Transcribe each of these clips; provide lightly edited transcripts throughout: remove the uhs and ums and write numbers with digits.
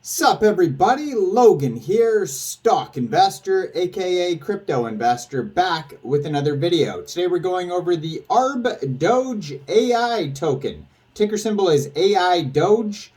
Sup everybody, Logan here, stock investor aka crypto investor, back with another video. Today we're going over the Arbdoge AI token. Ticker symbol is Aidoge.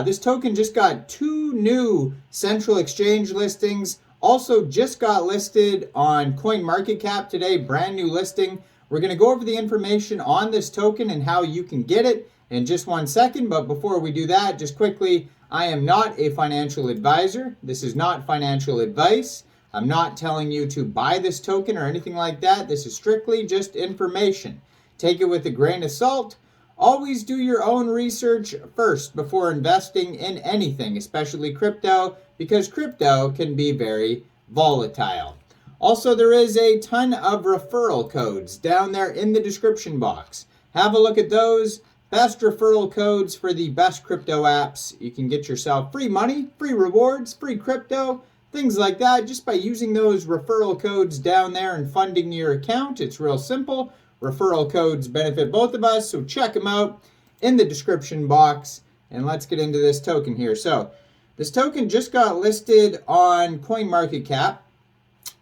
This token just got 2 new central exchange listings. Also just got listed on CoinMarketCap today, brand new listing. We're going to go over the information on this token and how you can get it in just 1 second. But before we do that, just quickly, I am not a financial advisor. This is not financial advice. I'm not telling you to buy this token or anything like that. This is strictly just information. Take it with a grain of salt. Always do your own research first before investing in anything, especially crypto, because crypto can be very volatile. Also, there is a ton of referral codes down there in the description box. Have a look at those. Best referral codes for the best crypto apps. You can get yourself free money, free rewards, free crypto, things like that just by using those referral codes down there and funding your account. It's real simple. Referral codes benefit both of us, so check them out in the description box. And let's get into this token here. So this token just got listed on CoinMarketCap.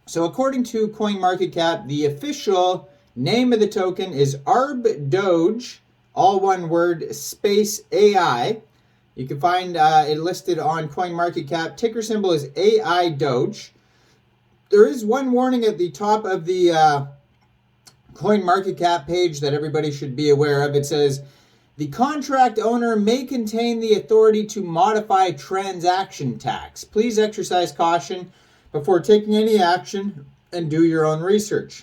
So according to CoinMarketCap, the official name of the token is Arbdoge, all one word, space AI. You can find it listed on CoinMarketCap. Ticker symbol is Aidoge. There is one warning at the top of the CoinMarketCap page that everybody should be aware of. It says, the contract owner may contain the authority to modify transaction tax. Please exercise caution before taking any action and do your own research.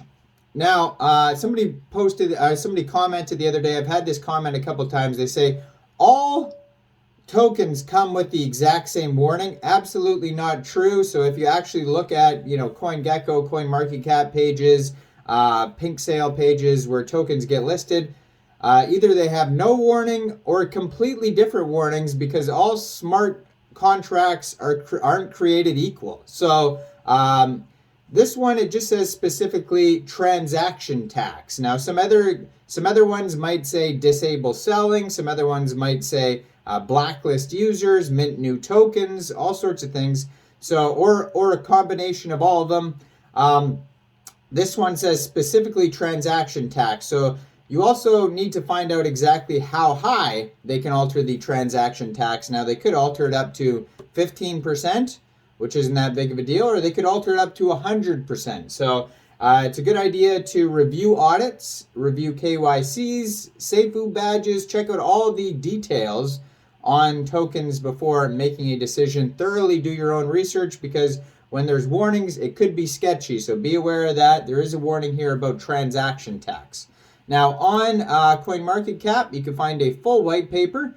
Now, somebody commented the other day. I've had this comment a couple times. They say all tokens come with the exact same warning. Absolutely not true. So if you actually look at, CoinGecko, CoinMarketCap pages, pink sale pages where tokens get listed, either they have no warning or completely different warnings, because all smart contracts aren't created equal. So this one, it just says specifically transaction tax. Now, some other ones might say disable selling. Some other ones might say blacklist users, mint new tokens, all sorts of things. So, or a combination of all of them. This one says specifically transaction tax. So you also need to find out exactly how high they can alter the transaction tax. Now, they could alter it up to 15%. Which isn't that big of a deal, or they could alter it up to 100%. So it's a good idea to review audits, review KYCs, SafeU badges, check out all the details on tokens before making a decision. Thoroughly do your own research, because when there's warnings, it could be sketchy. So be aware of that. There is a warning here about transaction tax. Now, on CoinMarketCap, you can find a full white paper.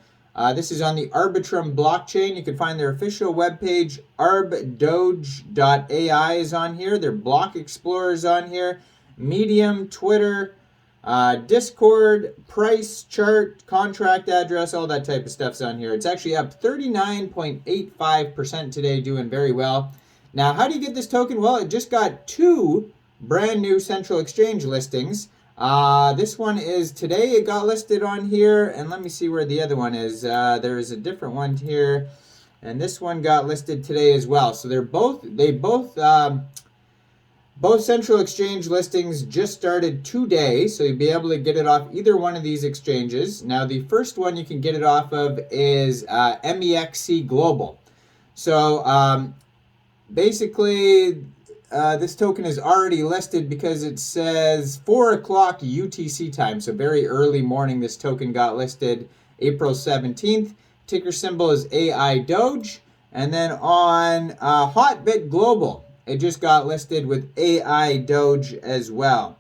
This is on the Arbitrum blockchain. You can find their official webpage. Arbdoge.ai is on here. Their block explorer is on here. Medium, Twitter, Discord, price chart, contract address, all that type of stuff's on here. It's actually up 39.85% today, doing very well. Now, how do you get this token? Well, it just got 2 brand new central exchange listings. This one is today. It got listed on here, and let me see where the other one is. There is a different one here, and this one got listed today as well. So both central exchange listings just started today, so you'll be able to get it off either one of these exchanges. Now, the first one you can get it off of is Mexc Global. So basically, this token is already listed because it says 4 o'clock UTC time. So very early morning, this token got listed April 17th. Ticker symbol is Aidoge. And then on Hotbit Global, it just got listed with Aidoge as well.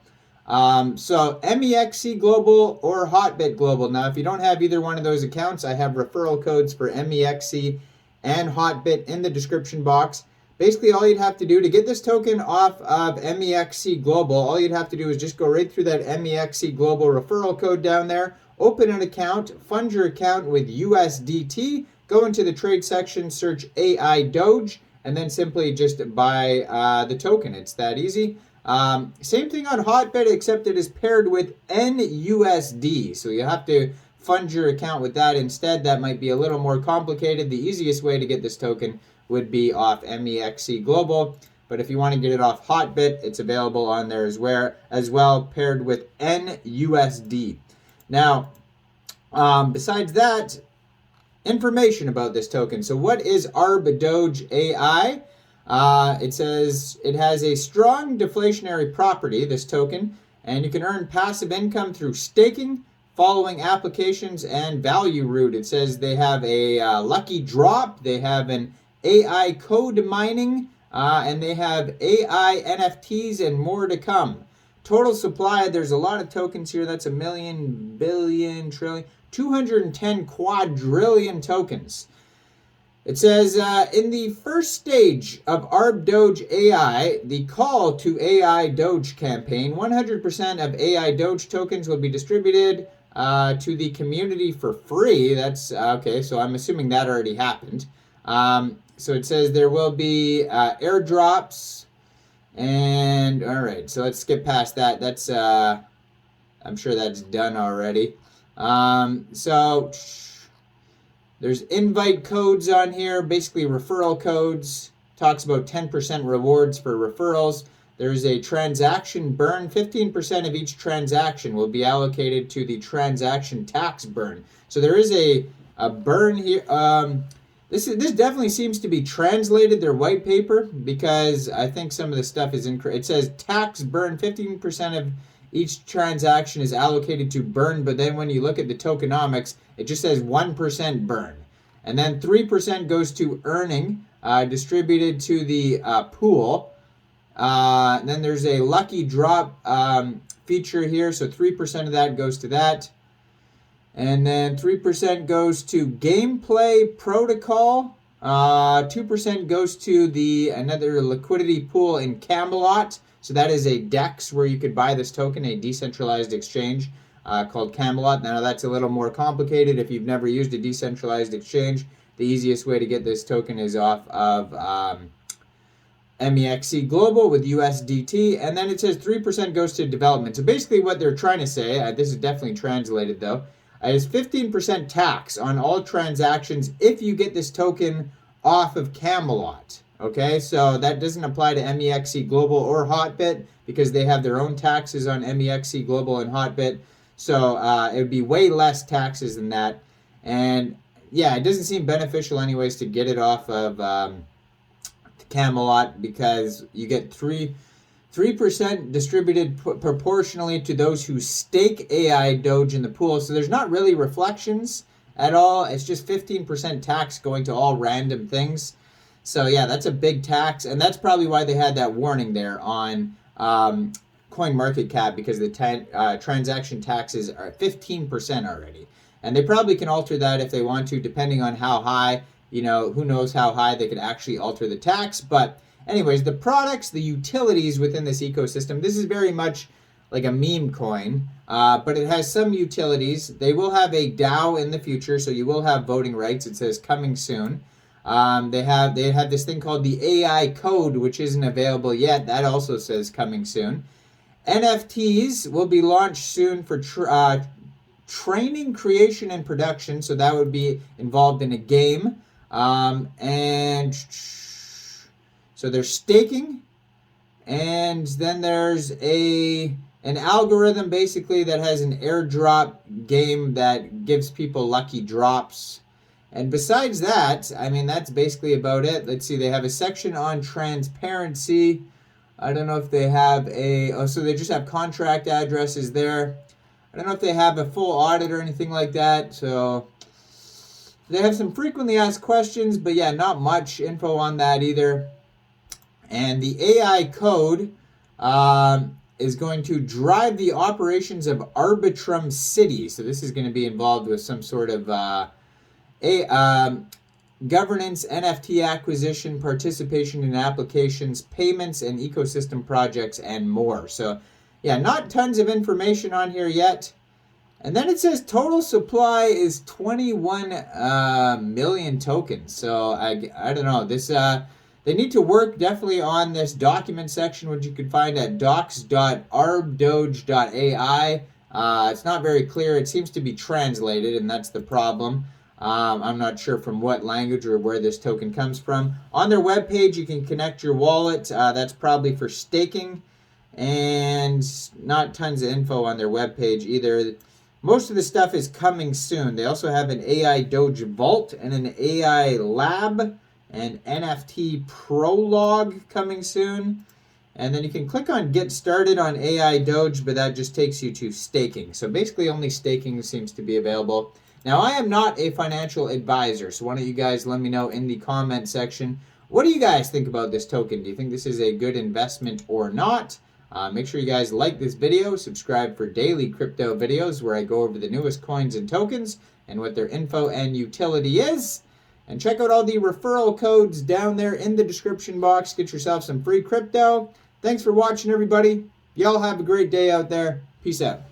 So Mexc Global or Hotbit Global. Now, if you don't have either one of those accounts, I have referral codes for Mexc and Hotbit in the description box. Basically, all you'd have to do to get this token off of Mexc Global, all you'd have to do is just go right through that Mexc Global referral code down there, open an account, fund your account with USDT, go into the trade section, search Aidoge, and then simply just buy the token. It's that easy. Same thing on Hotbit, except it is paired with NUSD. So you have to fund your account with that instead, that might be a little more complicated. The easiest way to get this token would be off Mexc Global. But if you want to get it off Hotbit, it's available on there as well, paired with NUSD. Now, besides that, information about this token. So what is Arbdoge AI? It says it has a strong deflationary property, this token, and you can earn passive income through staking, following applications, and value root. It says they have a lucky drop, they have an AI code mining, and they have AI NFTs and more to come. Total supply, there's a lot of tokens here. That's 1 million, billion, trillion, 210 quadrillion tokens. It says, in the first stage of Arbdoge AI, the call to AI Doge campaign, 100% of AI Doge tokens will be distributed to the community for free. That's, okay, so I'm assuming that already happened. So it says there will be airdrops, and all right, so let's skip past that. That's I'm sure that's done already. So there's invite codes on here, basically referral codes. Talks about 10% rewards for referrals. There's a transaction burn. 15% of each transaction will be allocated to the transaction tax burn. So there is a burn here. This definitely seems to be translated, their white paper, because I think some of the stuff is incorrect. It says tax burn, 15% of each transaction is allocated to burn, but then when you look at the tokenomics, it just says 1% burn. And then 3% goes to earning, distributed to the pool. And then there's a lucky drop feature here, so 3% of that goes to that. And then 3% goes to gameplay protocol. 2% goes to another liquidity pool in Camelot. So that is a DEX where you could buy this token, a decentralized exchange called Camelot. Now that's a little more complicated. If you've never used a decentralized exchange, the easiest way to get this token is off of Mexc Global with USDT. And then it says 3% goes to development. So basically what they're trying to say, this is definitely translated though, is 15% tax on all transactions if you get this token off of Camelot. Okay, so that doesn't apply to Mexc Global or Hotbit because they have their own taxes on Mexc Global and Hotbit. So it would be way less taxes than that. And yeah, it doesn't seem beneficial anyways to get it off of Camelot because you get 3% distributed proportionally to those who stake AI Doge in the pool. So there's not really reflections at all. It's just 15% tax going to all random things. So yeah, that's a big tax. And that's probably why they had that warning there on CoinMarketCap, because the transaction taxes are 15% already. And they probably can alter that if they want to, depending on how high, you know, who knows how high they could actually alter the tax. But anyways, the products, the utilities within this ecosystem, this is very much like a meme coin, but it has some utilities. They will have a DAO in the future, so you will have voting rights. It says coming soon. They have this thing called the AI code, which isn't available yet. That also says coming soon. NFTs will be launched soon for training, creation, and production. So that would be involved in a game. And so there's staking, and then there's an algorithm basically that has an airdrop game that gives people lucky drops. And besides that, I mean, that's basically about it. Let's see, they have a section on transparency. I don't know if they have so they just have contract addresses there. I don't know if they have a full audit or anything like that. So they have some frequently asked questions, but yeah, not much info on that either. And the AI code is going to drive the operations of Arbitrum City. So this is going to be involved with some sort of governance, NFT acquisition, participation in applications, payments, and ecosystem projects, and more. So yeah, not tons of information on here yet. And then it says total supply is 21 million tokens. So I don't know. This they need to work definitely on this document section, which you can find at docs.arbdoge.ai. It's not very clear. It seems to be translated, and that's the problem. I'm not sure from what language or where this token comes from. On their webpage, you can connect your wallet. That's probably for staking, and not tons of info on their webpage either. Most of the stuff is coming soon. They also have an Aidoge Vault and an AI Lab and NFT Prologue coming soon. And then you can click on Get Started on Aidoge, but that just takes you to staking. So basically only staking seems to be available. Now, I am not a financial advisor, so why don't you guys let me know in the comment section. What do you guys think about this token? Do you think this is a good investment or not? Make sure you guys like this video, subscribe for daily crypto videos where I go over the newest coins and tokens and what their info and utility is. And check out all the referral codes down there in the description box. Get yourself some free crypto. Thanks for watching, everybody. Y'all have a great day out there. Peace out.